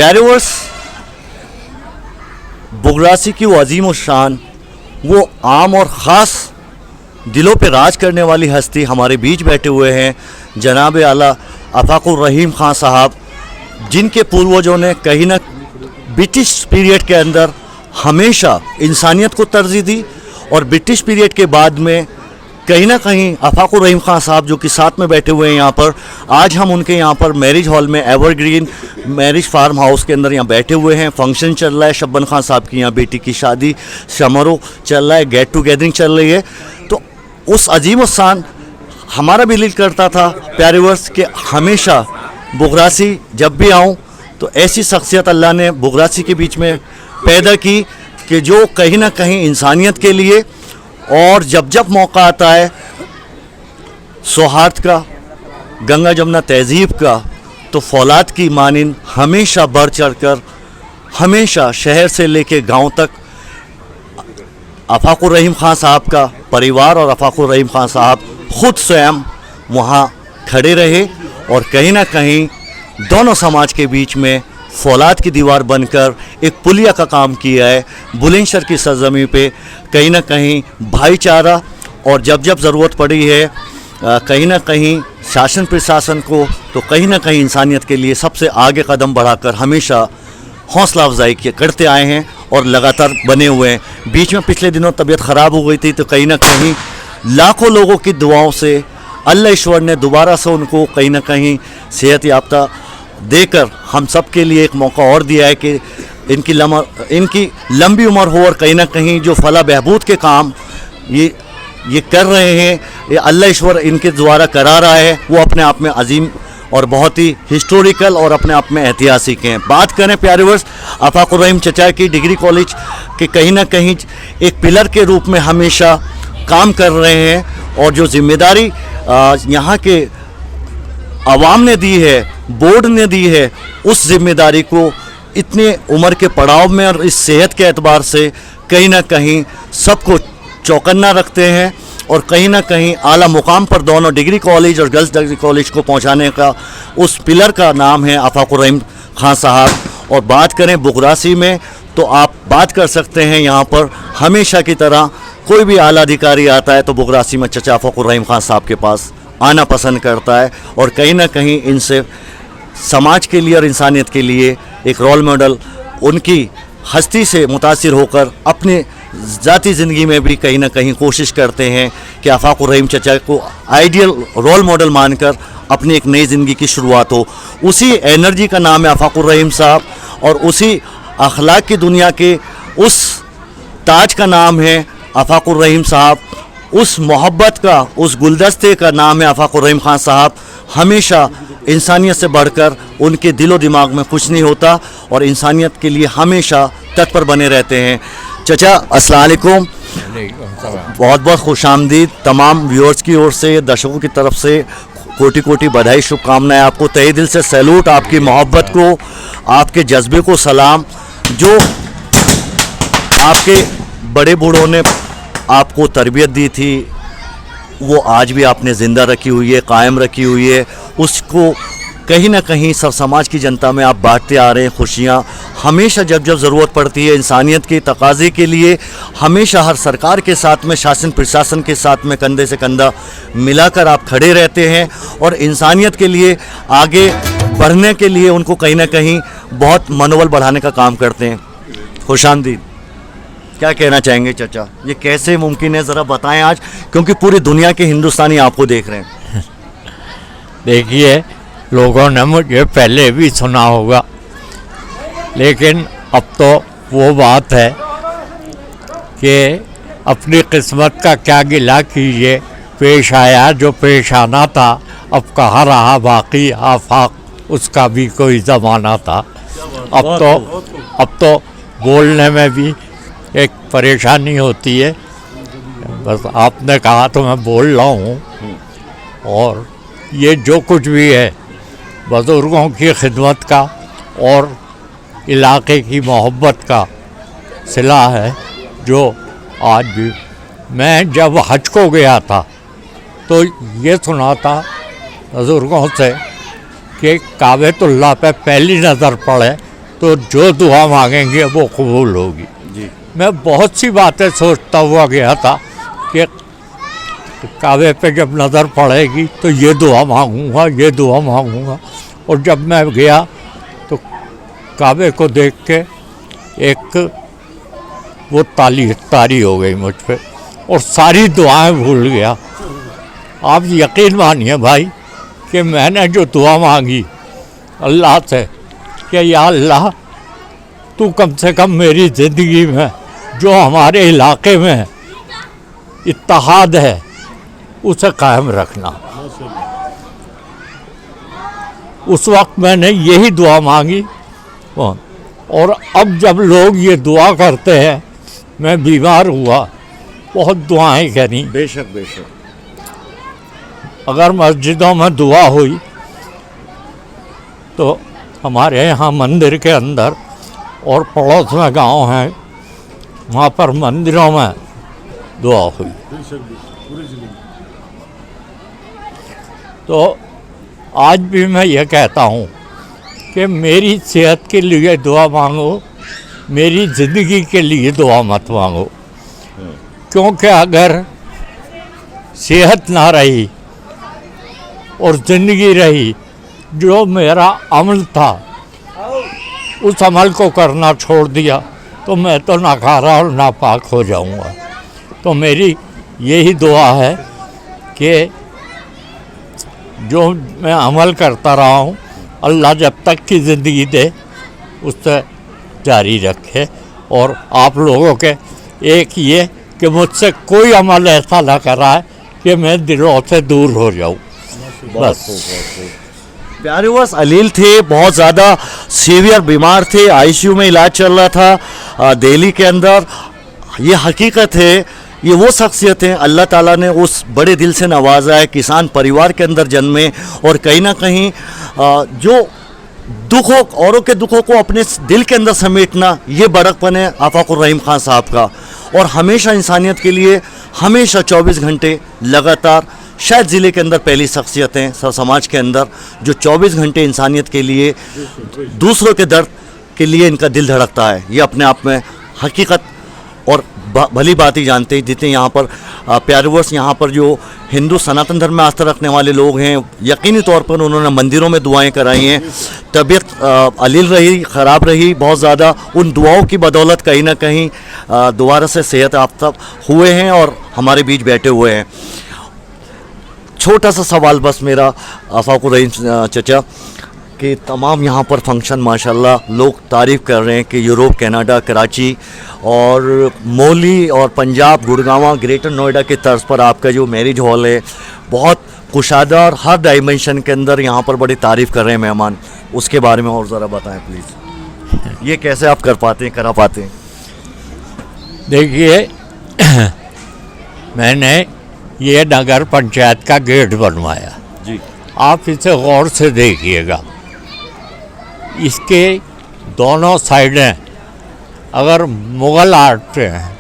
प्यारे वर्स, बुगरासी की वो अजीम और शान, वो आम और ख़ास दिलों पे राज करने वाली हस्ती हमारे बीच बैठे हुए हैं जनाब आला अफाकुर रहीम खान साहब, जिनके पूर्वजों ने कहीं ना ब्रिटिश पीरियड के अंदर हमेशा इंसानियत को तरजीह दी और ब्रिटिश पीरियड के बाद में कहीं ना कहीं अफाकुर रहीम खान साहब जो कि साथ में बैठे हुए हैं यहाँ पर, आज हम उनके यहाँ पर मैरिज हॉल में एवरग्रीन मैरिज फार्म हाउस के अंदर यहाँ बैठे हुए हैं। फंक्शन चल रहा है, शब्बन खान साहब की यहाँ बेटी की शादी समारोह चल रहा है, गेट टुगेदरिंग चल रही है। तो उस अजीम शान हमारा भी दिल करता था प्यारे वर्ष के हमेशा बुगरासी जब भी आऊँ तो ऐसी शख्सियत अल्लाह ने बुगरासी के बीच में पैदा की कि जो कहीं ना कहीं इंसानियत के लिए और जब जब मौका आता है सौहार्द का, गंगा जमुना तहजीब का, तो फौलाद की मानिन हमेशा बढ़ चढ़ कर हमेशा शहर से लेके गांव तक अफाकुर रहीम खान साहब का परिवार और अफाकुर रहीम खान साहब खुद स्वयं वहाँ खड़े रहे और कहीं ना कहीं दोनों समाज के बीच में फौलाद की दीवार बनकर एक पुलिया का काम किया है। बुलंदशहर की सरजमी पे कहीं ना कहीं भाईचारा और जब जब ज़रूरत पड़ी है कहीं ना कहीं शासन प्रशासन को, तो कहीं ना कहीं इंसानियत के लिए सबसे आगे कदम बढ़ाकर हमेशा हौसला अफजाई करते आए हैं और लगातार बने हुए हैं। बीच में पिछले दिनों तबीयत ख़राब हो गई थी, तो कहीं ना कहीं लाखों लोगों की दुआओं से अल्लाह ईश्वर ने दोबारा से उनको कहीं ना कहीं सेहत याफ्ता देकर हम सब के लिए एक मौका और दिया है कि इनकी लंबी उम्र हो और कहीं ना कहीं जो फला बहबूद के काम ये कर रहे हैं, ये अल्लाह ईश्वर इनके द्वारा करा रहा है, वो अपने आप में अजीम और बहुत ही हिस्टोरिकल और अपने आप में ऐतिहासिक हैं। बात करें प्यारे वर्ष अफाकुर रहीम चचा की, डिग्री कॉलेज के कहीं ना कहीं एक पिलर के रूप में हमेशा काम कर रहे हैं और जो जिम्मेदारी यहाँ के आवाम ने दी है, बोर्ड ने दी है, उस जिम्मेदारी को इतने उम्र के पड़ाव में और इस सेहत के एतबार से कहीं ना कहीं सबको चौकन्ना रखते हैं और कहीं ना कहीं आला मुकाम पर दोनों डिग्री कॉलेज और गर्ल्स डिग्री कॉलेज को पहुंचाने का उस पिलर का नाम है अफाकुर रहीम खान साहब। और बात करें बुगरासी में तो आप बात कर सकते हैं, यहाँ पर हमेशा की तरह कोई भी आला अधिकारी आता है तो बुगरासी में चचा अफाकुर रहीम खान साहब के पास आना पसंद करता है और कहीं ना कहीं इनसे समाज के लिए और इंसानियत के लिए एक रोल मॉडल उनकी हस्ती से मुतासिर होकर अपनी ज़ाती ज़िंदगी में भी कहीं ना कहीं कोशिश करते हैं कि अफाकुर रहीम चचा को आइडियल रोल मॉडल मानकर अपनी एक नई ज़िंदगी की शुरुआत हो। उसी एनर्जी का नाम है अफाकुर रहीम साहब और उसी अखलाक की दुनिया के उस ताज का नाम है अफाकुर रहीम साहब, उस मोहब्बत का, उस गुलदस्ते का नाम है अफाकुर रहीम खान साहब। हमेशा इंसानियत से बढ़कर उनके दिलो दिमाग में कुछ नहीं होता और इंसानियत के लिए हमेशा तत्पर बने रहते हैं। चचा अस्सलाम वालेकुम, बहुत बहुत खुशामदीद। तमाम व्यूअर्स की ओर से, दर्शकों की तरफ से कोटि कोटि बधाई, शुभकामनाएं आपको, तहे दिल से सैल्यूट, आपकी मोहब्बत को, आपके जज्बे को सलाम। जो आपके बड़े बूढ़ों ने आपको तरबियत दी थी वो आज भी आपने ज़िंदा रखी हुई है, कायम रखी हुई है। उसको कहीं ना कहीं सब समाज की जनता में आप बांटते आ रहे हैं खुशियाँ। हमेशा जब जब ज़रूरत पड़ती है इंसानियत के तकाज़े के लिए, हमेशा हर सरकार के साथ में, शासन प्रशासन के साथ में कंधे से कंधा मिलाकर आप खड़े रहते हैं और इंसानियत के लिए आगे बढ़ने के लिए उनको कहीं ना कहीं बहुत मनोबल बढ़ाने का काम करते हैं। खुशामदीद। क्या कहना चाहेंगे चचा, ये कैसे मुमकिन है, ज़रा बताएं आज, क्योंकि पूरी दुनिया के हिंदुस्तानी आपको देख रहे हैं। देखिए, लोगों ने मुझे पहले भी सुना होगा, लेकिन अब तो वो बात है कि अपनी किस्मत का क्या गिला कीजिए, पेश आया जो पेश आना था, अब कहाँ रहा बाकी आफाक, उसका भी कोई ज़माना था। अब तो बोलने में भी एक परेशानी होती है। बस आपने कहा तो मैं बोल रहा हूँ। और ये जो कुछ भी है बुज़ुर्गों की खिदमत का और इलाके की मोहब्बत का सिला है, जो आज भी। मैं जब हज को गया था तो ये सुना था बुज़ुर्गों से कि काबेतुल्लाह पे पहली नज़र पड़े तो जो दुआ मांगेंगे वो कबूल होगी। जी। मैं बहुत सी बातें सोचता हुआ गया था कि काबे पे जब नज़र पड़ेगी तो ये दुआ मांगूंगा, ये दुआ मांगूंगा। और जब मैं गया तो काबे को देख के एक वो तारी हो गई मुझ पे और सारी दुआएं भूल गया। आप यकीन मानिए भाई कि मैंने जो दुआ मांगी अल्लाह से कि या अल्लाह तू कम से कम मेरी ज़िंदगी में जो हमारे इलाके में इत्तेहाद है उसे कायम रखना। उस वक्त मैंने यही दुआ मांगी। और अब जब लोग ये दुआ करते हैं, मैं बीमार हुआ, बहुत दुआएं करी। बेशक बेशक। अगर मस्जिदों में दुआ हुई तो हमारे यहाँ मंदिर के अंदर और पड़ोस में गांव हैं, वहाँ पर मंदिरों में दुआ हुई। तो आज भी मैं ये कहता हूँ कि मेरी सेहत के लिए दुआ मांगो, मेरी ज़िंदगी के लिए दुआ मत मांगो। क्योंकि अगर सेहत ना रही और ज़िंदगी रही, जो मेरा अमल था उस अमल को करना छोड़ दिया तो मैं तो नाकारा और नापाक हो जाऊंगा। तो मेरी यही दुआ है कि जो मैं अमल करता रहा हूँ अल्लाह जब तक की ज़िंदगी दे उससे जारी रखे। और आप लोगों के एक ये कि मुझसे कोई अमल ऐसा ना कराए कि मैं दिलों से दूर हो जाऊँ। बस प्यारे वस अलील थे, बहुत ज़्यादा सीवियर बीमार थे, आईसीयू में इलाज चल रहा था दिल्ली के अंदर। ये हकीकत है, ये वो शख्सियत हैं अल्लाह ताला ने उस बड़े दिल से नवाजा है, किसान परिवार के अंदर जन्मे और कहीं ना कहीं जो दुखों औरों के दुखों को अपने दिल के अंदर समेटना, ये बड़कपन है आफाकुर रहीम खान साहब का। और हमेशा इंसानियत के लिए हमेशा 24 घंटे लगातार, शायद ज़िले के अंदर पहली शख्सियत हैं सर समाज के अंदर जो 24 घंटे इंसानियत के लिए, दूसरों के दर्द के लिए इनका दिल धड़कता है। ये अपने आप में हकीकत और भली बात ही जानते हैं। जितने यहाँ पर प्यारे वर्ष यहाँ पर जो हिंदू सनातन धर्म में आस्था रखने वाले लोग हैं, यकीनी तौर पर उन्होंने मंदिरों में दुआएं कराई हैं। तबीयत अलील रही, ख़राब रही बहुत ज़्यादा, उन दुआओं की बदौलत कहीं ना कहीं दोबारा से सेहत याफ्ता हुए हैं और हमारे बीच बैठे हुए हैं। छोटा सा सवाल बस मेरा आफाकुर रहीम चचा कि तमाम यहाँ पर फंक्शन माशाल्लाह लोग तारीफ़ कर रहे हैं कि यूरोप, कनाडा, कराची और मौली और पंजाब, गुड़गांव, ग्रेटर नोएडा के तर्ज पर आपका जो मैरिज हॉल है बहुत कुशादा और हर डायमेंशन के अंदर यहाँ पर बड़ी तारीफ़ कर रहे हैं मेहमान। उसके बारे में और ज़रा बताएं प्लीज़, ये कैसे आप कर पाते हैं, करा पाते हैं? देखिए मैंने ये नगर पंचायत का गेट बनवाया जी। आप इसे गौर से देखिएगा, इसके दोनों साइडें अगर मुग़ल आर्ट हैं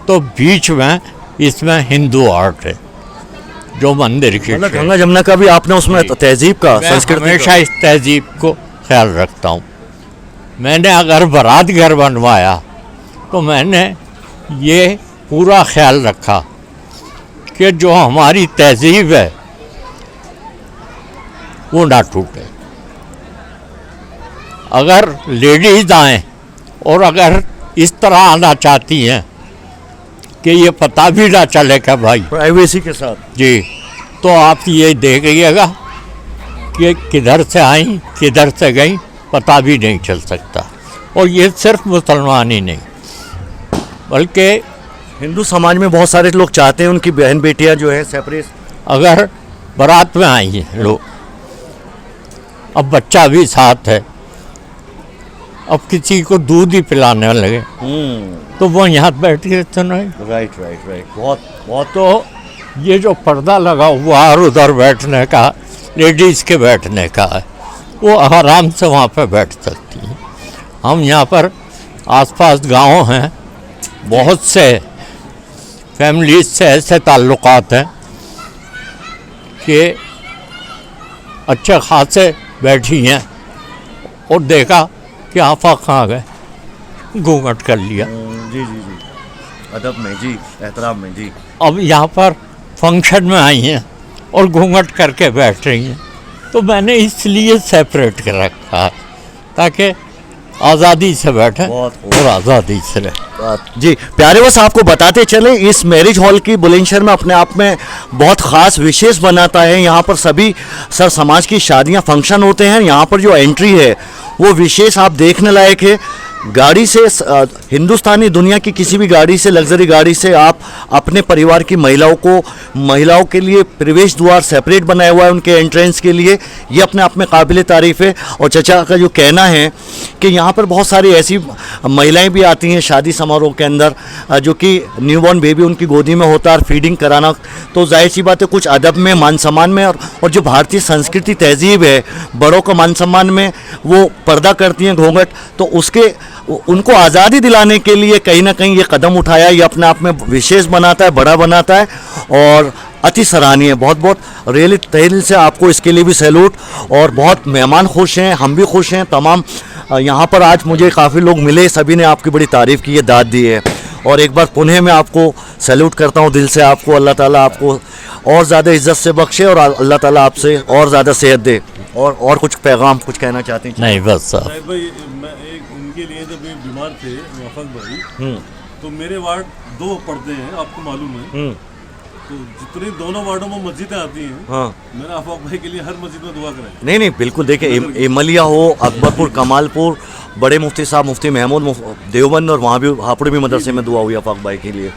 तो बीच में इसमें हिंदू आर्ट है जो मंदिर की। मतलब गंगा जमुना का भी आपने उसमें तहजीब का, संस्कृति हमेशा इस तहजीब को ख्याल रखता हूँ। मैंने अगर बारात घर बनवाया तो मैंने ये पूरा ख्याल रखा कि जो हमारी तहजीब है वो ना टूटे। अगर लेडीज आएँ और अगर इस तरह आना चाहती हैं कि ये पता भी ना चले कि भाई, प्राइवेसी के साथ जी, तो आप ये देखिएगा कि किधर से आई किधर से गई पता भी नहीं चल सकता। और ये सिर्फ मुसलमान ही नहीं बल्कि हिंदू समाज में बहुत सारे लोग चाहते हैं उनकी बहन बेटियां जो है सेपरेट। अगर बारात में आई हैं लोग, अब बच्चा भी साथ है, अब किसी को दूध ही पिलाने लगे तो वो यहाँ बैठ के सुनाए। राइट राइट राइट, बहुत बहुत। तो ये जो पर्दा लगा हुआ और उधर बैठने का, लेडीज़ के बैठने का है, वो आराम से वहाँ पे बैठ सकती हैं। हम यहाँ पर आसपास गांव हैं, बहुत से फैमिलीज से ऐसे ताल्लुकात हैं कि अच्छे खासे बैठी हैं और देखा कि आपा कहाँ गए, घूंघट कर लिया। जी जी जी, अदब में जी, एहतराम में जी। अब यहाँ पर फंक्शन में आई हैं और घूंघट करके बैठ रही हैं, तो मैंने इसलिए सेपरेट कर रखा है ताकि आज़ादी से बैठे बहुत खूब। और आज़ादी से रहे। जी प्यारे, बस आपको बताते चले, इस मैरिज हॉल की बुलंदशहर में अपने आप में बहुत ख़ास विशेष बनाता है। यहाँ पर सभी सर समाज की शादियाँ फंक्शन होते हैं। यहाँ पर जो एंट्री है वो विशेष आप देखने लायक है। गाड़ी से हिंदुस्तानी दुनिया की किसी भी गाड़ी से, लग्जरी गाड़ी से आप अपने परिवार की महिलाओं के लिए प्रवेश द्वार सेपरेट बनाया हुआ है उनके एंट्रेंस के लिए। ये अपने आप में काबिल तारीफ़ है। और चचा का जो कहना है कि यहाँ पर बहुत सारी ऐसी महिलाएं भी आती हैं शादी समारोह के अंदर जो कि न्यूबॉर्न बेबी उनकी गोदी में होता है और फीडिंग कराना, तो जाहिर सी बात है कुछ अदब में, मान सम्मान में और जो भारतीय संस्कृति तहजीब है, बड़ों का मान सम्मान में वो पर्दा करती हैं, घूंघट, तो उनको आज़ादी दिलाने के लिए कहीं ना कहीं ये कदम उठाया। ये अपने आप में विशेष बनाता है, बड़ा बनाता है और अति सराहनीय। बहुत बहुत रियली तहे दिल से आपको इसके लिए भी सैल्यूट। और बहुत मेहमान खुश हैं, हम भी खुश हैं। तमाम यहाँ पर आज मुझे काफ़ी लोग मिले, सभी ने आपकी बड़ी तारीफ़ की है, दाद दी है। और एक बार पुनः मैं आपको सैल्यूट करता हूँ दिल से। आपको अल्लाह ताला आपको और ज़्यादा इज़्ज़त से बख्शे और अल्लाह ताला आपसे और ज़्यादा सेहत दे। और कुछ पैगाम कुछ कहना चाहते हैं? नहीं बस साहब। शाहिद भाई, मैं एक उनके लिए जब ये बीमार थे मुआफ़क़ भाई, तो मेरे वार्ड 2 पड़ते हैं, आपको मालूम है। तो जितनी दोनों वार्डों में मस्जिदें आती हैं, हाँ, मैंने आफाक भाई के लिए हर मस्जिद में दुआ कराई। नहीं नहीं बिल्कुल। देखिए इमलिया हो, अकबरपुर, कमालपुर, बड़े मुफ्ती साहब मुफ्ती महमूद देवबंद, और वहाँ भी हापुड़ भी मदरसे में दुआ हुई आफाक भाई के लिए।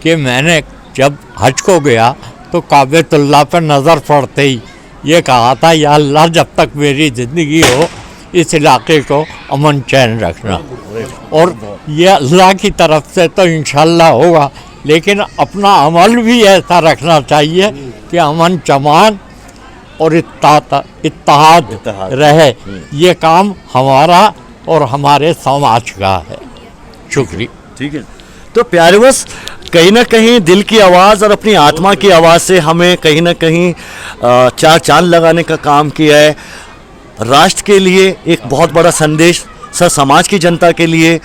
कि मैंने जब हज को गया तो काबेतुल्लाह पर नज़र पड़ते ही ये कहा था, या अल्लाह जब तक मेरी ज़िंदगी हो इस इलाके को अमन चैन रखना। और ये अल्लाह की तरफ से तो इंशाल्लाह होगा, लेकिन अपना अमल भी ऐसा रखना चाहिए कि अमन चमान और इत्तेहाद रहे। ये काम हमारा और हमारे समाज का है। शुक्रिया। ठीक है। तो प्यारे बस कहीं ना कहीं दिल की आवाज़ और अपनी आत्मा की आवाज़ से हमें कहीं ना कहीं चार चांद लगाने का काम किया है। राष्ट्र के लिए एक बहुत बड़ा संदेश, सर समाज की जनता के लिए,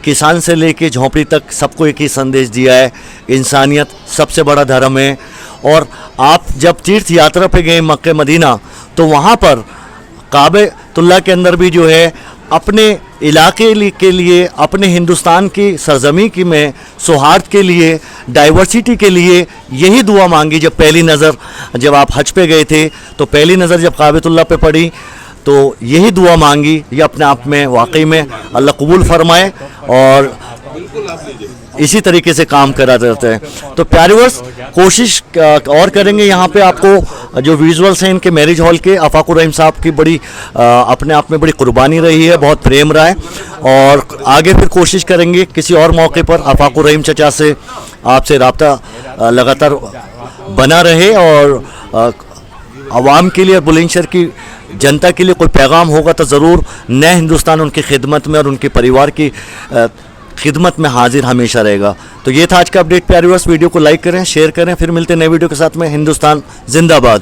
किसान से लेके झोंपड़ी तक सबको एक ही संदेश दिया है, इंसानियत सबसे बड़ा धर्म है। और आप जब तीर्थ यात्रा पे गए मक्का मदीना, तो वहाँ पर काबेतुल्लाह के अंदर भी जो है अपने इलाके के लिए, अपने हिंदुस्तान की सरजमी की में सौहार्द के लिए, डाइवर्सिटी के लिए यही दुआ मांगी। जब पहली नज़र जब आप हज पे गए थे तो पहली नज़र जब काबेतुल्लाह पे पड़ी तो यही दुआ मांगी। ये अपने आप में वाकई में अल्लाह कबूल फरमाए और इसी तरीके से काम करा जाता है। तो प्यारे वर्स कोशिश और करेंगे यहाँ पे आपको जो विजुअल्स हैं इनके मैरिज हॉल के, आफाकुर रहीम साहब की बड़ी अपने आप में बड़ी कुर्बानी रही है, बहुत प्रेम रहा है। और आगे फिर कोशिश करेंगे किसी और मौके पर आफाकुर रहीम चचा से आपसे रब्ता लगातार बना रहे और आवाम के लिए, बुलंदशहर की जनता के लिए कोई पैगाम होगा तो ज़रूर नए हिंदुस्तान उनकी खिदमत में और उनके परिवार की खिदमत में हाजिर हमेशा रहेगा। तो ये था आज का अपडेट प्यारे व्यूअर्स। वीडियो को लाइक करें, शेयर करें, फिर मिलते हैं नए वीडियो के साथ में। हिंदुस्तान जिंदाबाद।